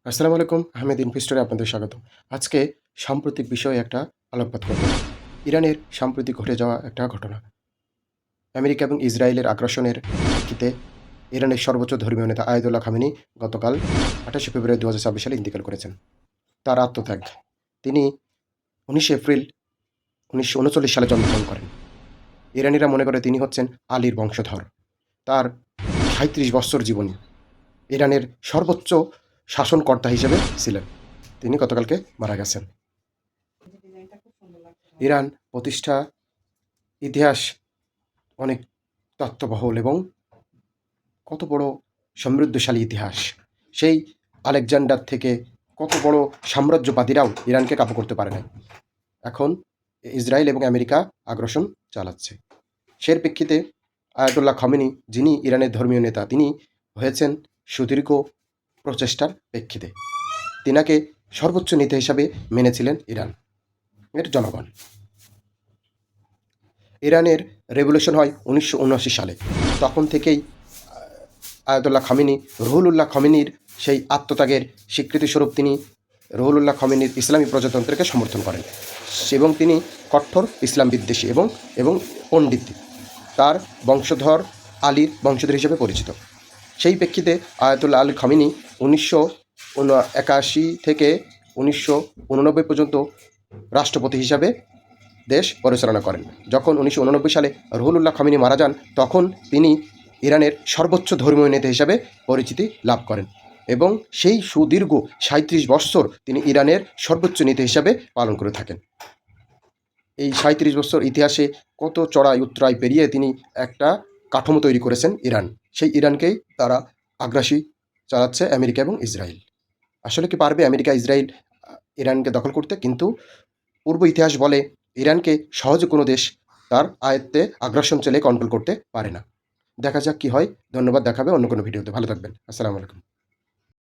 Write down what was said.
আসসালামু আলাইকুম। আহমেদ ইনফেস্টরে আপনাদের স্বাগতম। আজকে সাম্প্রতিক বিষয়ে একটা আলোকপাত করব। ইরানের সাম্প্রতিক ঘটে যাওয়া একটা ঘটনা। আমেরিকা এবং ইসরায়েলের আগ্রাসনের প্রেক্ষিতে ইরানের সর্বোচ্চ ধর্মীয় নেতা আয়াতুল্লাহ খামেনি গতকাল ২৮শে ফেব্রুয়ারি ২০২৬ সালে ইন্তেকাল করেছেন। তার আত্মত্যাগ। তিনি ১৯শে এপ্রিল ১৯৩৯ সালে জন্মগ্রহণ করেন। ইরানিরা মনে করে তিনি হচ্ছেন আলীর বংশধর। তার ৩৭ বৎসর জীবনী। ইরানের সর্বোচ্চ শাসনকর্তা হিসেবে ছিলেন। তিনি গতকালকে মারা গেছেন। ইরান প্রতিষ্ঠা ইতিহাস অনেক তথ্যবহুল এবং কত বড় সমৃদ্ধশালী ইতিহাস। সেই আলেকজান্ডার থেকে কত বড় সাম্রাজ্যবাদীরাও ইরানকে কাবু করতে পারে নাই। এখন ইসরায়েল এবং আমেরিকা আগ্রাসন চালাচ্ছে। সের প্রেক্ষিতে আয়াতুল্লাহ খামেনি, যিনি ইরানের ধর্মীয় নেতা, তিনি হয়েছেন সুদীর্ঘ প্রচেষ্টার প্রেক্ষিতে। তিনাকে সর্বোচ্চ নেতা হিসাবে মেনেছিলেন ইরান এর জনগণ। ইরানের রেভলিউশন হয় ১৯৭৯ সালে। তখন থেকেই আয়াতুল্লাহ খামেনি, রুহুল্লাহ খামেনির সেই আত্মত্যাগের স্বীকৃতিস্বরূপ তিনি রুহুল্লাহ খামেনির ইসলামী প্রজাতন্ত্রকে সমর্থন করেন এবং তিনি কঠোর ইসলাম বিদ্বেষী এবং পণ্ডিত। তার বংশধর আলীর বংশধর হিসেবে পরিচিত। সেই প্রেক্ষিতে আয়াতুল্লাহ আলী খামেনি ১৯৮১ থেকে ১৯৮৯ পর্যন্ত রাষ্ট্রপতি হিসাবে দেশ পরিচালনা করেন। যখন ১৯৮৯ সালে রুহুল্লাহ খামেনি মারা যান, তখন তিনি ইরানের সর্বোচ্চ ধর্মীয় নেতা হিসাবে পরিচিতি লাভ করেন এবং সেই সুদীর্ঘ ৩৭ বৎসর তিনি ইরানের সর্বোচ্চ নেতা হিসাবে পালন করে থাকেন। এই ৩৭ বৎসর ইতিহাসে কত চড়াই উতরাই পেরিয়ে তিনি একটা কাঠামো তৈরি করেছেন ইরান। সেই ইরানকেই তারা আগ্রাসী চালাচ্ছে আমেরিকা এবং ইসরায়েল। আসলে কি পারবে আমেরিকা ইসরায়েল ইরানকে দখল করতে? কিন্তু পূর্ব ইতিহাস বলে ইরানকে সহজে কোনো দেশ তার আয়ত্তে আগ্রাসন চালিয়ে কন্ট্রোল করতে পারে না। দেখা যাক কি হয়। ধন্যবাদ। দেখাবে অন্য কোনো ভিডিওতে। ভালো থাকবেন। আসসালামু আলাইকুম।